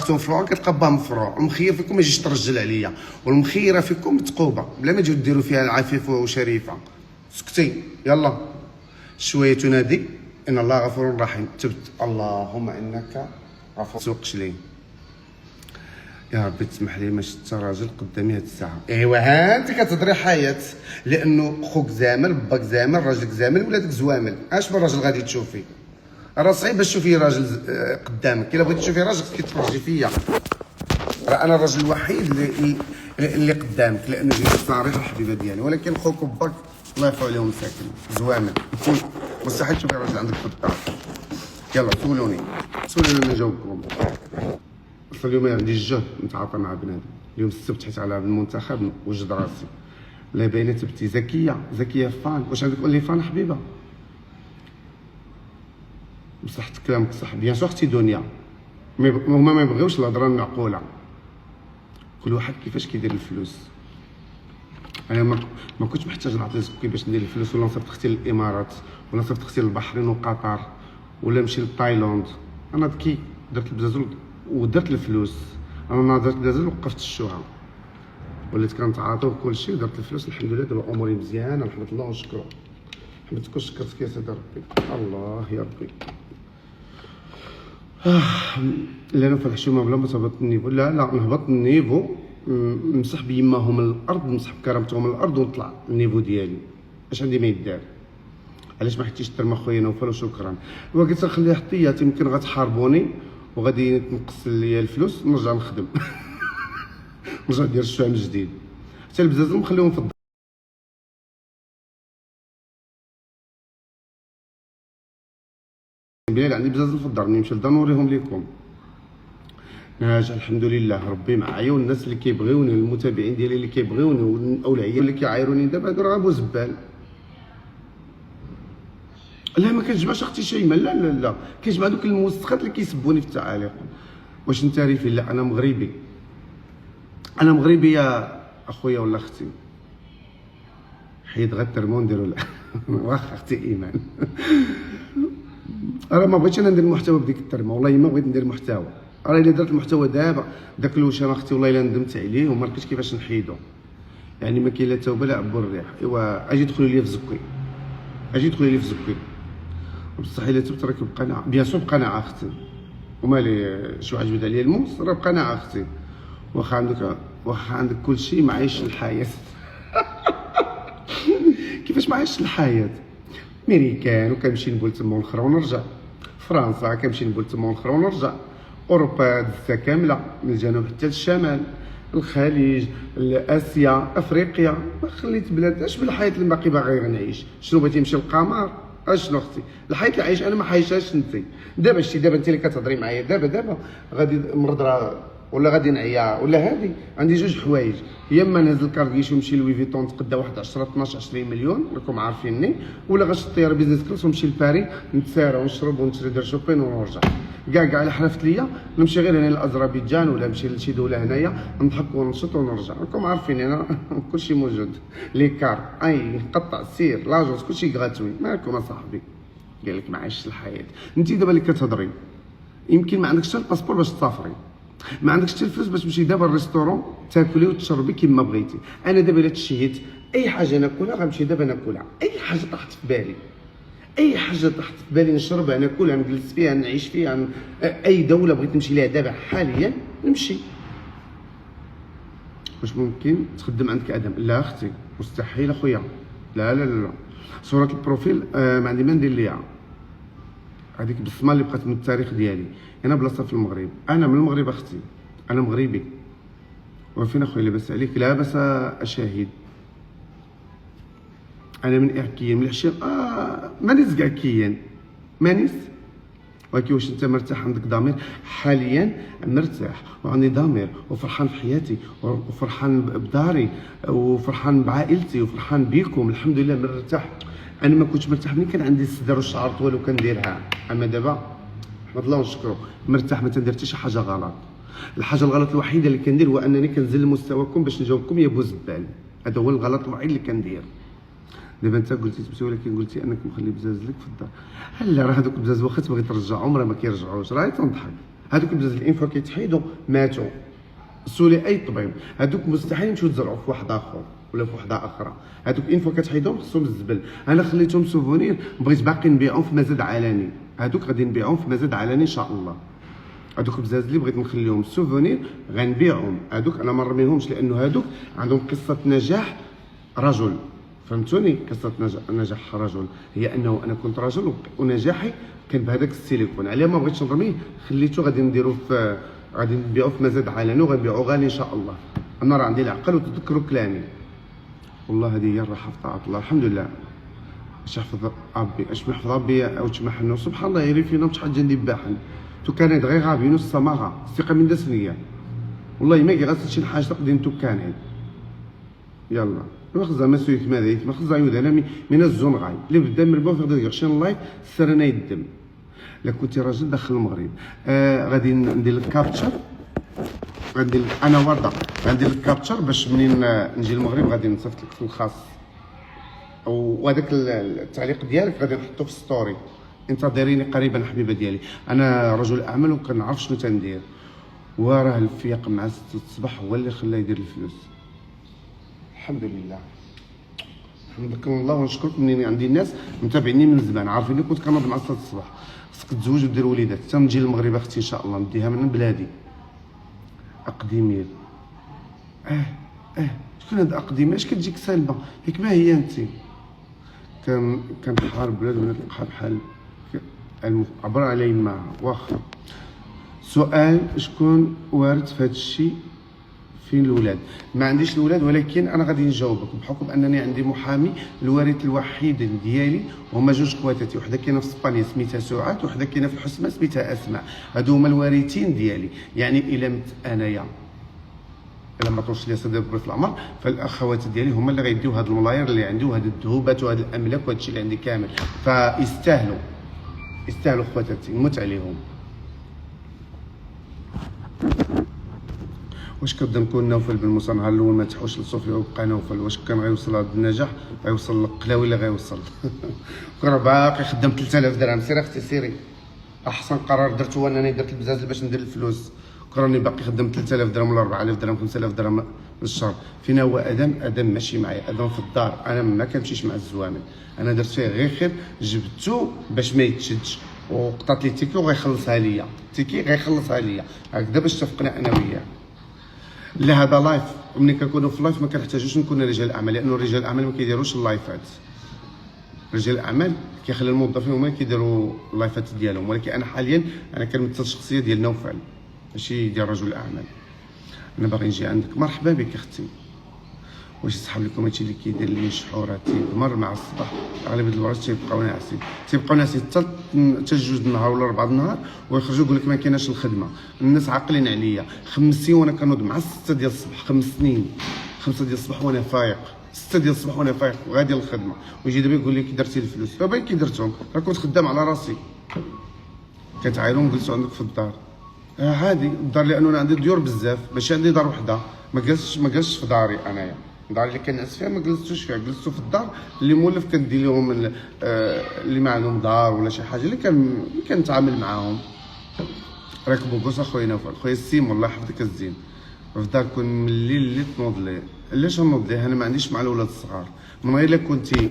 اختهم في العون كتلقى با مفروع، المخير فيكم ما يجيش ترجل عليا، والمخيره فيكم متقوبه بلا ما تجيو ديروا فيها عفيفه وشريفه. سكتي يلا شويه تنادي ان الله غفور رحيم. تبت اللهم انك غفور. سوقش لي يا ربي تسمح لي ما شفت راجل قدامي هاد الساعه. ايوا ها انت كتهضري حياه، لانه خوك زامل، باك زامل، راجلك زامل، ولادك زوامل. اش من راجل غادي تشوفي؟ راه صعيب باش تشوفي راجل قدامك. الا بغيتي تشوفي راجل خصك تفرجي فيا. راه انا الراجل الوحيد اللي قدامك، لانه جيت صريح الحبيبه ديالي. ولكن خوك وباك الله يرفع عليهم مساكن زوامل، مستحيل تشوفي راجل عندك في الدار. يلا سولوني انا نجاوبكم. اليوم عندي الجهد نتعاطى مع بنادم. اليوم السبت حيت على المنتخب وجد راسي. لا باينه تبتي ذكيه فان. واش عندك اونلي فان حبيبه؟ بصح كلامك صح بيان سور اختي دنيا، هما ما يبغيوش الهضره المعقوله. كل واحد كيفاش كيدير الفلوس. انا ما كنتش محتاج نعطي زكي باش ندير الفلوس، ولا نصيفط اختي للامارات، ولا نصيفط اختي للبحرين وقطر، ولا نمشي لتايلاند. انا ذكي درت البزازل ودرت الفلوس. انا درت البزازل وقفت الشوها، وليت كنتعاطي وكل شيء، درت الفلوس الحمد لله. دابا اموري مزيانه نحمد الله ونشكره. حمدتك وشكرتك يا سيدي ربي. الله يا ربي. لا انا في الحشومه بلا ما تهبط النيفو. لا نهبط النيفو، نمسح بيماهم من الارض، نمسح بكرامتهم من الارض ونطلع النيفو ديالي. اش عندي ما يدار؟ علاش ما حيتيش الترم اخويا نوفل وشكرا. وقلت نخليها احتياط، يمكن غتحاربوني وغادي تنقص ليا الفلوس، نرجع نخدم. نرجع ندير الشوع من جديد. حتى البزاز نخليهم في الدار. بلال عندي بزاز في الدار، نمشي للدار نوريهم لكم. ناجح الحمد لله، ربي معايا، والناس اللي كيبغيوني، المتابعين ديالي اللي كيبغيوني، والاولياء اللي كيعايروني دابا هادو راه زبال. لا ما كنجمعش اختي شيماء، لا كنجمع دوك الموسخات اللي كيسبوني في التعاليق. واش انت ريفي؟ لا انا مغربي يا اخويا ولا اختي. حيد غير الترمون نديرو لا. واخا اختي ايمان. راه ما بغيتش انا ندير محتوى بديك الترمه، والله ما بغيت ندير محتوى. راه الا درت المحتوى دابا داك الوشام اختي والله الا ندمت عليه وما عرفتش كيفاش نحيدو. يعني ما كاين لا توبه لا عبو الريح. ايوا اجي دخلوا لي في زكي، بصح الا تبت راك بقناعه، بيان سور بقناعه اختي. ومالي شو عجبت عليا الموس، راه بقناعه اختي. واخا عندك كل شيء، ما عايش الحياه. كيفاش ما عايش الحياه؟ ميريكان وكنمشي نبول تما ونخرى ونرجع، فرنسا كنمشي نبول تما ونخرى ونرجع، اوروبا دزتها كامله من الجنوب حتى للشمال، الخليج، اسيا، افريقيا. ما خليت بلاد. اش بالحياه اللي باقي باغي نعيش؟ شنو بغيتي نمشي للقمر؟ اشنو اختي الحياه اللي عايش انا ما عايشهاش انت. دابا شتي، دابا انت اللي كتهضري معايا، دابا غادي مرض ولا غادي نعيا ولا هادي. عندي جوج حوايج، يا اما نهز الكاركيش ونمشي لوي فيتون تقدا واحد 10 12 20 مليون راكم عارفيني، ولا غنشد الطياره بيزنس كلاس ونمشي لباري نتسارى ونشرب ونشري دير شوبين ونرجع. كاع الا حلفت ليا نمشي غير هنا لاذربيجان ولا نمشي لشي دوله هنايا نضحك وننشط ونرجع. راكم عارفين انا كلشي موجود، لي كار اي قطع سير لاجونس كلشي غاتوي. مالكم اصاحبي؟ قال لك ما عايشش الحياه. انت دابا اللي كتهضري يمكن ما عندكش الباسبور باش تسافري، ما عندكش حتى الفلوس باش تمشي دابا للريستورون تاكلي وتشربي كيما بغيتي. انا دابا الا تشهيت اي حاجه ناكلها غنمشي دابا ناكلها، اي حاجه طاحت في بالي نشربها ناكلها نجلس فيها نعيش فيها. اي دوله بغيت نمشي لها دابا حاليا نمشي. واش ممكن تخدم عندك ادم؟ لا اختي مستحيل اخويا. لا صوره البروفيل ما عندي ما ندير ليها. هذيك بالصمه اللي بقات من التاريخ ديالي. انا بلاصه في المغرب، انا من المغرب اختي، انا مغربي. وفين اخويا لاباس عليك؟ لاباس اشاهد. انا من اعكيان من العشير. مانيس كاع كيان مانيس. ولكن واش انت مرتاح؟ عندك ضمير؟ حاليا مرتاح وعندي ضمير وفرحان في حياتي وفرحان بداري وفرحان بعائلتي وفرحان بيكم الحمد لله مرتاح. انا ما كنتش مرتاح ملي كان عندي الصدر والشعر طويل وكنديرها، اما دابا احمد الله ونشكرو مرتاح، ما تندير حتى شي حاجه غلط. الحاجه الغلط الوحيده اللي كندير هو انني كنزل لمستواكم باش نجاوبكم يا بوزبال. هذا هو الغلط الوحيد اللي كندير. دابا انت قلتي تمشي، ولكن قلتي انك مخلي بزاز لك في الدار. لا راه هذوك البزاز واخا تبغي ترجعهم راه ما كيرجعوش، راه تنضحك. هذوك البزاز الانفو كيتحيدوا ماتوا. سولي اي طبيب، هذوك مستحيل يمشيو يتزرعوا في واحد اخر ولا في وحده اخرى، هذوك انفو كتحيدهم خصهم الزبل. انا خليتهم سوفونير، بغيت باقي نبيعهم في مزاد علني، هذوك غادي نبيعهم في مزاد علني ان شاء الله. هذوك البزاز اللي بغيت نخليهم سوفونير غنبيعهم، هذوك انا ما نرميهمش لانه هذوك عندهم قصه نجاح رجل، فهمتوني؟ قصه نجاح رجل هي انه انا كنت رجل ونجاحي كان بهذاك السيليكون، علاه ما بغيتش نرميه خليته غادي نديرو في غادي نبيعو في مزاد علني وغنبيعو غالي ان شاء الله. انا راه عندي العقل وتذكروا كلامي، والله هذه هي الراحه في طاعه الله. الحمد لله. اش يحفظ ربي، اش ما يحفظ ربي او تمحنو سبحان الله يري فينا شحال جا ندباحن تو كان غير غابينو السماغه الثقه من دسنيه والله ما كيغسل شي حاجه تقدين تو كان يلا نخزا ما سويت ماذا ما خزا يود انا من الزنغاي اللي بدا من البوف غادي يغشين اللايف سرنا يدم. لا كنتي راجل داخل المغرب غادي ندير لك كابتشر، غندير انا ورده غندير لك كابتشر باش منين نجي المغرب غادي نصيفط لك في الخاص، وهذاك التعليق ديالك غادي نحطو في ستوري. انتظريني قريبا حبيبه ديالي، انا رجل اعمال وكنعرف شنو تندير، وراه الفياق مع 6 الصباح هو اللي خلاه يدير الفلوس. الحمد لله نحمدك الله ونشكرك منين عندي الناس متابعيني من زمان عارفيني كنت كنوض مع 6 الصباح. خصك تزوج ودير وليدات حتى نجي للمغرب اختي ان شاء الله نديها من بلادي. اقديمير شكون هاد اقديمير؟ اش كتجيك سالبه ياك ما هي انت؟ كان حارب بلاد ولا تلقاها بحال عبر علي معها واخا. سؤال شكون وارد في هذا الشيء؟ فين الولاد؟ ما عنديش الولاد ولكن انا غادي نجاوبك بحكم انني عندي محامي. الوارث الوحيد ديالي هما 2 خواتاتي، وحده كاينه في اسبانيا سميتها سعاد وحده كاينه في الحسمه سميتها اسماء. هادو هما الوارثين ديالي، يعني الا مت انايا الا ما طولش لي صدر في العمر فالاخوات ديالي هما اللي غيديو هاد الملاير اللي عندي وهاد الذهوبات وهاد الاملاك وهاد الشيء اللي عندي كامل، فيستاهلوا خواتاتي نموت عليهم. واش كنظن نوفل بن موسى نهار الاول ما تحوش لصوفيا وبقى نوفل، واش كان غيوصل هذا النجاح؟ غيوصل للقلاوي اللي غيوصل. كون باقي خدام 3000 درهم سير اختي سيري، احسن قرار درته هو انني درت البزاز باش ندير الفلوس. راني باقي خدام 3000 درهم ولا 4000 درهم 5000 درهم للشهر. فين هو ادم ماشي معايا، ادم في الدار، انا ما كنمشيش مع الزوامل، انا درت فيه غير خير، جبتو باش ما يتشدش وقطات لي تيكي وغيخلصها ليا، تيكي غيخلصها ليا هكذا باش اتفقنا انا وياه. لا هذا لايف، وملي كنكونوا في اللايف ما كنحتاجوش نكونوا رجال اعمال، لانه رجال الاعمال ما كيديروش اللايفات. رجال الاعمال كيخلي الموظفين هما كيديروا اللايفات ديالهم، ولكن انا حاليا انا كنمثل الشخصيه ديال نوفل ماشي ديال رجل الاعمال. انا باغي نجي عندك. مرحبا بك اختي. واش يسحب لكم هادشي اللي كيدير لي شحورات تيدمر مع الصباح؟ اغلبيه المرات تيبقاو ناعسين حتى 2 النهار ولا 4 النهار ويخرجوا يقول لك ما كايناش الخدمه. الناس عاقلين عليا 5 سنين وانا كنوض مع 6 ديال الصباح، 5 سنين 5 ديال الصباح وانا فايق، 6 ديال الصباح وانا فايق وغادي للخدمه، ويجي دابا يقول لي كي درتي الفلوس. دابا كي درتهم راه كنت خدام على راسي. كتعايرهم جلسوا عندك في الدار عادي الدار، لانه انا عندي ديور بزاف ماشي عندي دار وحده. ما جلستش في داري انايا، الدار اللي كنعس فيها ما جلستوش فيها، جلستو في الدار اللي مولف كندير لهم اللي ما عندهم دار ولا شي حاجه اللي كنتعامل معاهم. راكبوا بوس اخويا نوفل، خويا السيم الله يحفظك الزين. في الدار كون من الليل اللي تنوض ليه. علاش نوض ليه؟ انا ما عنديش مع الاولاد الصغار، من غير الا كنتي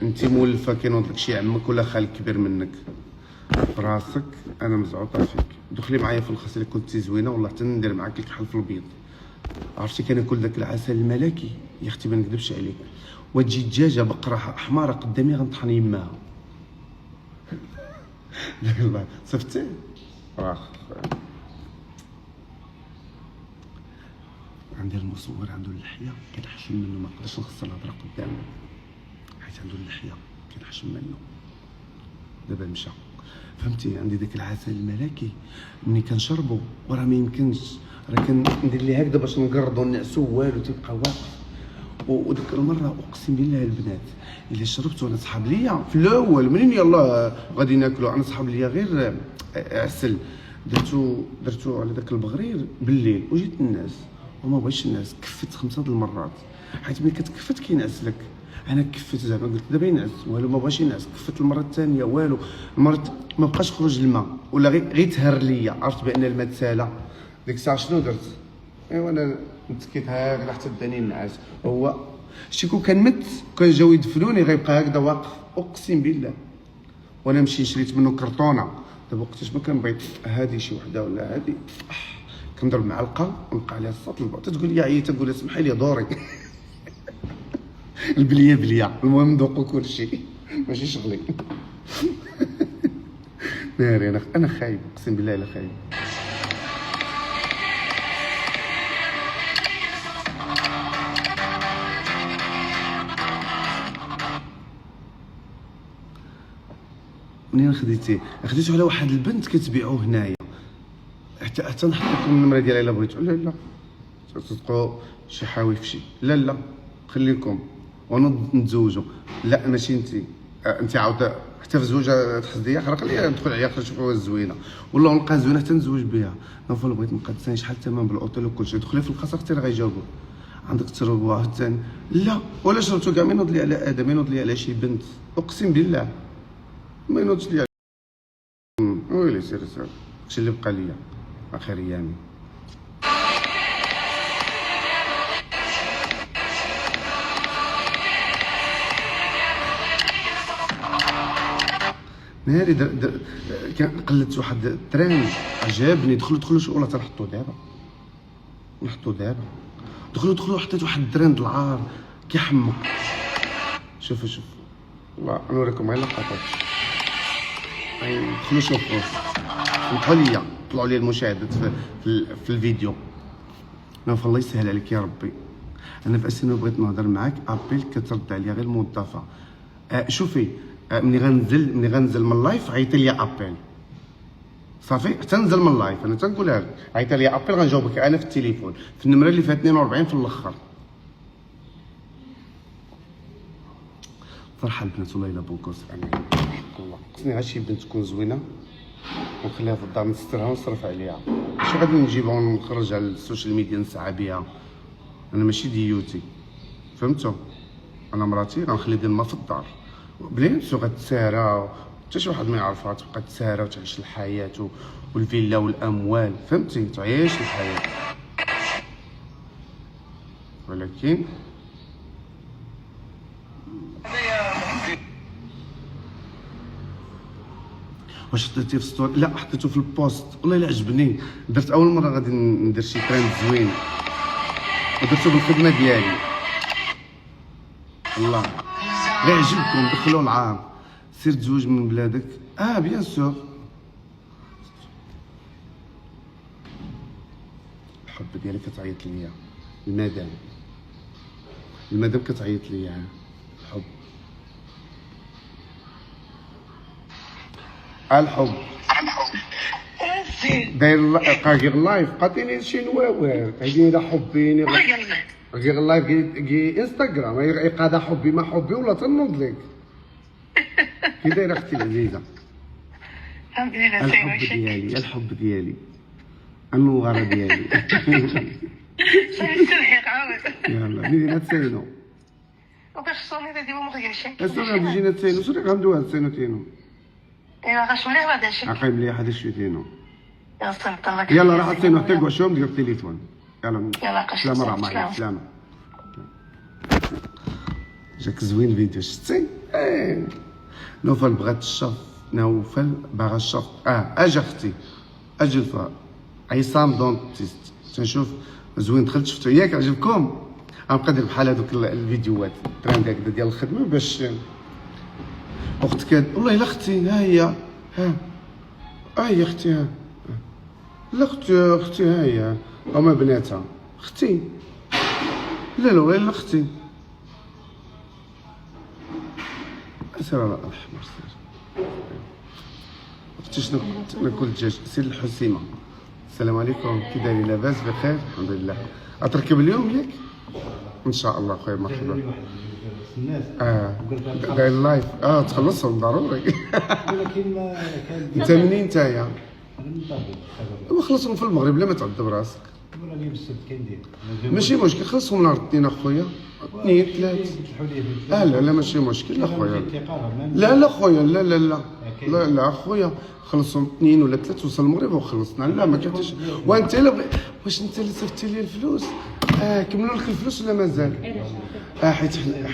انت مولفه كينوض لك شي عمك ولا خالك كبير منك براسك، انا مزعوطه فيك. دخلي معايا في الخاص اللي كنتي زوينه والله حتى ندير معاك الكحل في البيض. عرفتي كناكل داك العسل الملكي يا اختي ما نكذبش عليك، وتجي دجاجه بقره حماره قدامي غنطحن يماها. والله صفتي عندي المصور عنده اللحيه كنحشم منه، ما نقدرش نخسر الهضره قدامه حيت عنده اللحيه كنحشم منه. دابا مشى فهمتي، عندي داك العسل الملكي ملي كنشربو وراه ما يمكنش، راه كندير ليه هكذا باش نقرضو نعسو والو تيبقى واقف. وديك المره اقسم بالله البنات الا شربت وانا صحاب ليا في الاول منين يلاه غادي ناكلو، انا صحاب ليا غير عسل درتو على داك البغرير بالليل وجيت الناس وما بغيتش الناس، كفت 5 د المرات حيت ملي كتكفت كينعس لك. انا كفيت زعما قلت دابا ينعس والو، ما بغاش ينعس، كفيت المره الثانيه والو، المره ما بقاش خرج الماء ولا غير تهر ليا، عرفت بان الماء تسالى. ديك الساعه شنو درت؟ ايوا انا متكيت هكذا حتى بداني نعس. هو شتي كون كان مت كان جاو يدفنوني غيبقى هكذا واقف، اقسم بالله. وانا مشيت شريت منه كرتونه، دابا وقتاش ما كنبغي هذه شي وحده ولا هذه كنضرب معلقه ونبقى عليها الصوت البعد، تقول لي عييت، تقول لها سمحي لي دوري. البليه بليه، المهم ندوقو كلشي ماشي شغلي. ناري انا خايب، اقسم بالله الا خايب. منين خديتيه على واحد البنت كتبيعو هنايا، حتى نحط لكم النمره ديالها الا بغيتو. لا تصدقوا شي حوايفشي، لا خليكم وانا نتزوجوا. لا ماشي انت عاود حتى في الزوجه تحسديه، خرق ليا ندخل عليها اخر نشوفوها زوينه والله نلقى زوينه حتى نتزوج بها. نوفل بغيت نبقى تساني شحال الثمن بالاوتيل وكلشي، دخلي في الخسر حتى غيجاوبوا عندك تروى حتى لا ولا شربتو كاع ما ينوض لي على ادم، ينوض لي على شي بنت، اقسم بالله ما ينوضش لي. ويلي سير هادشي اللي بقى ليا اخر ايامي. ناري كان قلدت واحد الترند عجبني، دخلوا شو والله تنحطو دابا دخلوا حطيت واحد الترند العار كيحمق. شوفوا والله نوريكم غير لقطات، دخلوا شوفوا سمحوا لي، طلعوا لي المشاهدات في الفيديو. نوف الله يسهل عليك يا ربي. انا في اسنو بغيت نهضر معاك ابيل كترد عليا غير الموظفه. شوفي ملي غنزل من اللايف عيطي لي ابيل صافي، حتى ننزل من اللايف انا تنقولها لك، عيطي لي ابيل غنجاوبك انا في التليفون في النمره اللي فيها 42 في الاخر. فرحه البنات والله الا بوكوس والله خصني غير شي بنت تكون زوينه ونخليها في الدار نسترها ونصرف عليها، ماشي غادي نجيبها ونخرجها للسوشيال ميديا نسعى بها. انا ماشي ديوتي فهمتوا، انا مراتي غنخلي ديال ما في الدار بلينسو غتسارى حتى شي واحد ما يعرفها، تبقى تسارى وتعيش الحياه والفيلا والاموال فهمتي، تعيش الحياه. ولكن واش حطيتيه في ستوري؟ لا حطيته في البوست والله الا عجبني، درت اول مره غادي ندير شي ترند زوين ودرتو بالخدمه ديالي والله غير عجبكم. دخلوا العام سير تزوج من بلادك، بيان سور. الحب ديالي كتعيط ليا، المدام كتعيط ليا، الحب داير غير لايف قاطيني شي نواوير عيديني لا حبيني غير لايف كي انستغرام يقاد حبي ما حبي ولا تنوض لك. كي دايره اختي العزيزه؟ الحب ديالي النواره ديالي. يلا نينا تسينو وكاش الصومي ديما مغيرشي الصومي جينا تسينو شنو غندوها تسينو تينو. ايوا غاش مليح هذا الشيء عقيم مليح هذا الشيء تينو. يلا يلا راح تسينو حتى كواشوم ديال التليفون. يلا سلامة راه معايا سلامة. جاك زوين فيديو شتي؟ نوفل بغات الشف، نوفل باغا الشف. اجا اختي اجي عصام دونتيست تنشوف زوين، دخلت شفتو ياك عجبكم؟ غنبقى ندير بحال هذوك الفيديوهات ترند هكذا ديال الخدمه باش اخت كاد والله الا اختي ها هي هي اختي لا اختي ها هي هما بناتها اختي لا والله الا اختي. سير على الاحمر سير اختي شنو ناكل الدجاج. سير الحسيمه السلام عليكم كي دايرين لاباس بخير الحمد لله. اتركب اليوم ياك ان شاء الله خويا مرحبا. داير اللايف تخلصهم ضروري. انت منين نتايا؟ خلصهم في المغرب لا ما تعذب راسك. ولا اليوم السبت كندير ماشي مشكل، خلصهم نهار الاثنين اخويا، اثنين ثلاث. لا ماشي مشكل اخويا. لا خويا، لا خويا، خلصهم اثنين ولا ثلاث، وصل المغرب وخلصنا. لا ما كنتش. وانت واش انت اللي صيفطتي لي الفلوس؟ كملوا لك الفلوس ولا مازال؟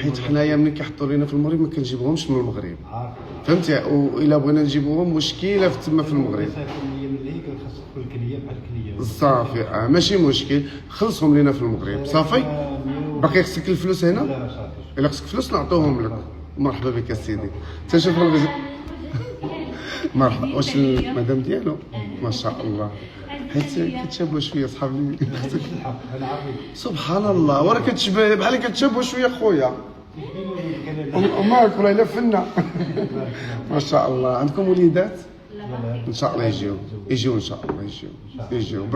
حيت حنايا ملي كيحطوا لينا في المغرب ما كنجيبوهمش من المغرب، فهمتي؟ والا بغينا نجيبوهم مشكله تما في المغرب. صافي ماشي مشكل، خلصهم لينا في المغرب صافي. باقي خصك الفلوس هنا؟ الا خصك فلوس نعطوهم لك. مرحبا بك اسيدي. تشوف مرحبا. واش المدام ديالو؟ ما شاء الله، حيت كتشابهوا شويه صحاب لي. سبحان الله، وراه كتشبه بحال كتشابهوا شويه خويا. وماك ولا الا فنه. ما شاء الله. عندكم وليدات؟ ان شاء الله يجيو ان شاء الله يجيو.